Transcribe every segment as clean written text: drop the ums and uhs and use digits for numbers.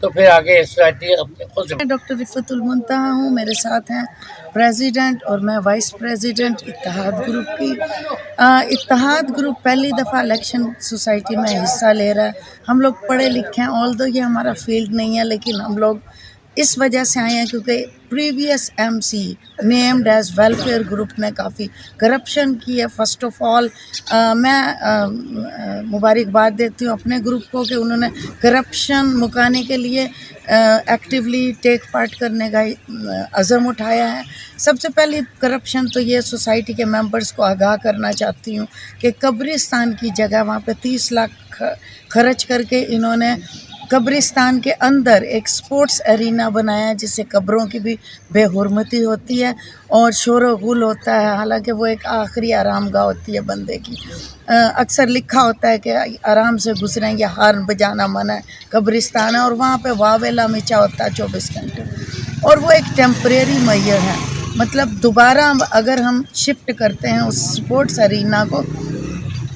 تو پھر آگے سوسائٹی اپنے خود سے. میں ڈاکٹر رفعت المنتہا ہوں، میرے ساتھ ہیں پریزیڈنٹ اور میں وائس پریزیڈنٹ اتحاد گروپ کی. اتحاد گروپ پہلی دفعہ الیکشن سوسائٹی میں حصہ لے رہا ہے. ہم لوگ پڑھے لکھے ہیں، آلدو یہ ہمارا فیلڈ نہیں ہے، لیکن ہم لوگ اس وجہ سے آئے ہیں کیونکہ previous M C named as welfare group نے کافی کرپشن کی ہے. فرسٹ آف آل میں مبارکباد دیتی ہوں اپنے گروپ کو کہ انہوں نے کرپشن مکانے کے لیے ایکٹیولی ٹیک پارٹ کرنے کا عزم اٹھایا ہے. سب سے پہلی کرپشن تو یہ سوسائٹی کے ممبرز کو آگاہ کرنا چاہتی ہوں کہ قبرستان کی جگہ وہاں پہ 30 لاکھ خرچ کر کے انہوں نے قبرستان کے اندر ایک سپورٹس ارینا بنایا ہے، جس سے قبروں کی بھی بے حرمتی ہوتی ہے اور شور و غل ہوتا ہے، حالانکہ وہ ایک آخری آرام گاہ ہوتی ہے بندے کی. اکثر لکھا ہوتا ہے کہ آرام سے گزریں یا ہارن بجانا منع ہے، قبرستان ہے اور وہاں پہ واویلا مچا ہوتا ہے 24 گھنٹے، اور وہ ایک ٹیمپریری میئر ہے. مطلب دوبارہ اگر ہم شفٹ کرتے ہیں اس سپورٹس ارینا کو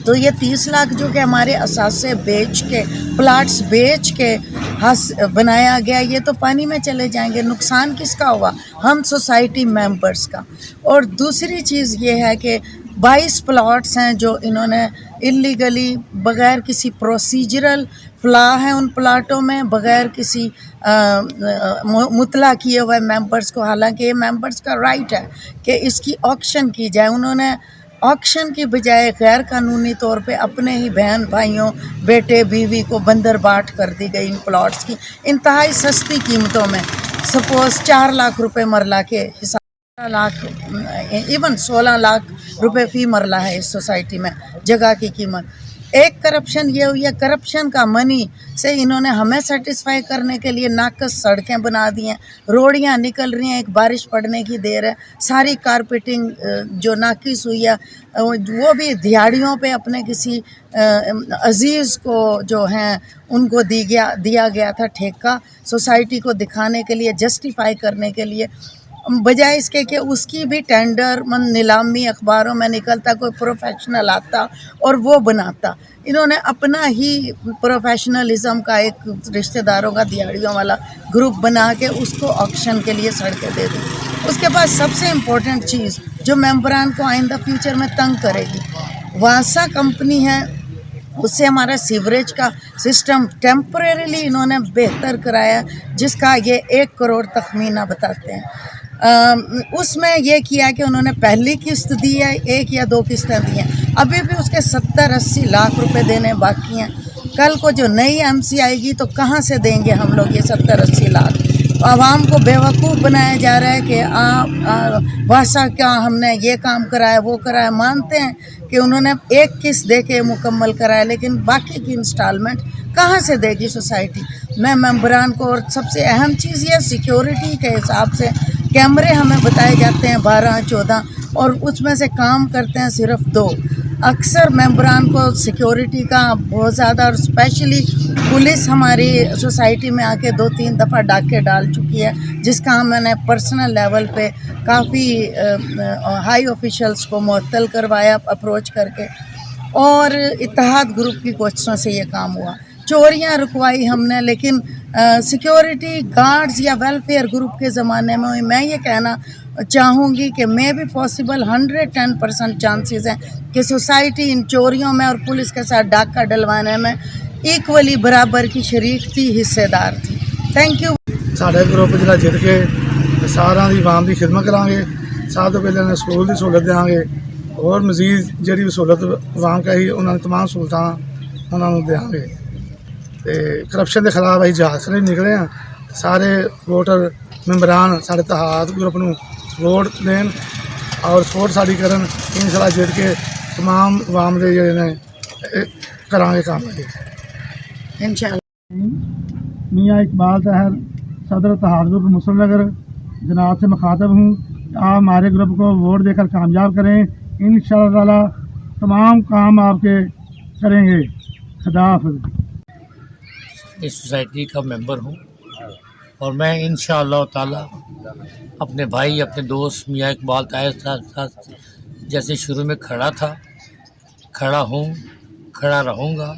تو یہ 30 لاکھ جو کہ ہمارے اثاثے بیچ کے پلاٹس بیچ کے بنایا گیا، یہ تو پانی میں چلے جائیں گے. نقصان کس کا ہوگا؟ ہم سوسائٹی ممبرس کا. اور دوسری چیز یہ ہے کہ 22 پلاٹس ہیں جو انہوں نے اللیگلی بغیر کسی پروسیجرل فلا ہے ان پلاٹوں میں، بغیر کسی مطلع کیے ہوئے ممبرس کو، حالانکہ یہ ممبرس کا رائٹ ہے کہ اس کی آکشن کی جائے. انہوں نے آکشن کی بجائے غیر قانونی طور پہ اپنے ہی بہن بھائیوں بیٹے بیوی کو بندر باٹ کر دی گئی ان پلاٹس کی انتہائی سستی قیمتوں میں. سپوز 4 لاکھ روپے مرلہ کے حساب، 16 لاکھ روپے فی مرلہ ہے اس سوسائٹی میں جگہ کی قیمت. ایک کرپشن یہ ہوئی ہے، کرپشن کا منی سے انہوں نے ہمیں سیٹسفائی کرنے کے لیے ناقص سڑکیں بنا دی ہیں، روڑیاں نکل رہی ہیں. ایک بارش پڑنے کی دیر ہے، ساری کارپیٹنگ جو ناقص ہوئی ہے وہ بھی دیہڑیوں پہ اپنے کسی عزیز کو جو ہیں ان کو دیا گیا تھا ٹھیکہ، سوسائٹی کو دکھانے کے لیے، جسٹیفائی کرنے کے لیے، بجائے اس کے کہ اس کی بھی ٹینڈر نیلامی اخباروں میں نکلتا، کوئی پروفیشنل آتا اور وہ بناتا. انہوں نے اپنا ہی پروفیشنلزم کا ایک رشتہ داروں کا دیہڑیوں والا گروپ بنا کے اس کو آکشن کے لیے سڑکیں دے دی. اس کے بعد سب سے امپورٹنٹ چیز جو ممبران کو آئندہ فیوچر میں تنگ کرے گی، واسا کمپنی ہے، اس سے ہمارا سیوریج کا سسٹم ٹیمپریریلی انہوں نے بہتر کرایا، جس کا یہ 1 کروڑ تخمینہ بتاتے ہیں. اس میں یہ کیا کہ انہوں نے پہلی قسط دی ہے، 1 یا 2 قسطیں دی ہیں، ابھی بھی اس کے 70-80 لاکھ روپے دینے باقی ہیں. کل کو جو نئی ایم سی آئے گی تو کہاں سے دیں گے ہم لوگ یہ 70-80 لاکھ؟ عوام کو بیوقوف بنایا جا رہا ہے کہ واسا کیا ہم نے یہ کام کرایا وہ کرایا. مانتے ہیں کہ انہوں نے 1 قسط دے کے مکمل کرایا، لیکن باقی کی انسٹالمنٹ کہاں سے دے گی سوسائٹی؟ میں ممبران کو، اور سب سے اہم چیز یہ سیکیورٹی کے حساب سے کیمرے ہمیں بتائے جاتے ہیں 12-14 اور اس میں سے کام کرتے ہیں صرف 2. اکثر ممبران کو سیکیورٹی کا بہت زیادہ، اور اسپیشلی پولیس ہماری سوسائٹی میں آ کے 2-3 دفعہ ڈاکے ڈال چکی ہے، جس کا ہم نے پرسنل لیول پہ کافی ہائی آفیشلز کو معطل کروایا اپروچ کر کے، اور اتحاد گروپ کی کوششوں سے یہ کام ہوا. چوریاں رکوائی ہم نے، لیکن سیکیورٹی گارڈز یا ویلفیئر گروپ کے زمانے میں ہوئی. میں یہ کہنا چاہوں گی کہ میں بھی پاسبل 110% چانسز ہیں کہ سوسائٹی ان چوریوں میں اور پولیس کے ساتھ ڈاکہ ڈلوانے میں ایکولی برابر کی شریک تھی، حصے دار تھی. Thank you. ساڈا گروپ جڑا جیت کے سارا دی عوام دی خدمت کران گے. سب تو پہلے سکول دی سہولت دیاں گے، اور مزید جڑی بھی سہولت عوام کا ہی انہوں نے تمام سہولتاں انہوں نے دیاں گے. تے کرپشن کے خلاف اِسی جہاز سے نکلے ہیں. سارے ووٹر ممبران سارے اتحاد گروپ نو ووٹ دین اور سپورٹ ساری کرن. انشاءاللہ جیت کے تمام عوام دے جڑے نے کران گے کام انشاءاللہ. میاں اقبال طاہر صدر اتحاد گروپ مسلم نگر جناب سے مخاطب ہوں. آپ ہمارے گروپ کو ووٹ دے کر کامیاب کریں. انشاءاللہ تعالی تمام کام آپ کے کریں گے. خدا حافظ. اس سوسائٹی کا ممبر ہوں اور میں انشاءاللہ تعالی اپنے بھائی، اپنے دوست میاں اقبال طاہر ساتھ جیسے شروع میں کھڑا تھا، کھڑا ہوں، کھڑا رہوں گا.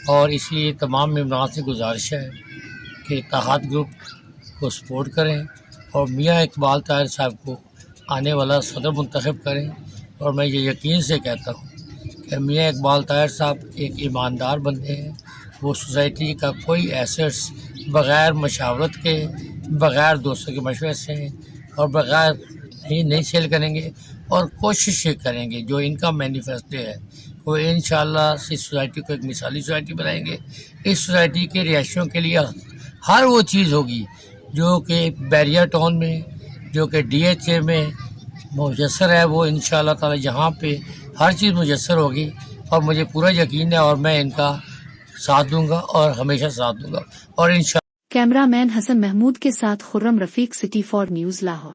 اور اس لیے تمام ممبران سے گزارش ہے کہ اتحاد گروپ کو سپورٹ کریں اور میاں اقبال طاہر صاحب کو آنے والا صدر منتخب کریں. اور میں یہ یقین سے کہتا ہوں کہ میاں اقبال طاہر صاحب ایک ایماندار بندے ہیں. وہ سوسائٹی کا کوئی ایسٹس بغیر مشاورت کے، بغیر دوستوں کے مشورے سے اور بغیر نہیں سیل کریں گے، اور کوشش یہ کریں گے جو ان کا مینیفیسٹو ہے وہ انشاءاللہ اس سوسائٹی کو ایک مثالی سوسائٹی بنائیں گے. اس سوسائٹی کے رہائشیوں کے لیے ہر وہ چیز ہوگی جو کہ بیریا ٹاؤن میں، جو کہ ڈی ایچ اے میں میسر ہے، وہ انشاءاللہ تعالی یہاں پہ ہر چیز میسر ہوگی. اور مجھے پورا یقین ہے اور میں ان کا ساتھ دوں گا اور ہمیشہ ساتھ دوں گا. اور انشاءاللہ کیمرہ مین حسن محمود کے ساتھ خرم رفیق، سٹی 4 نیوز لاہور.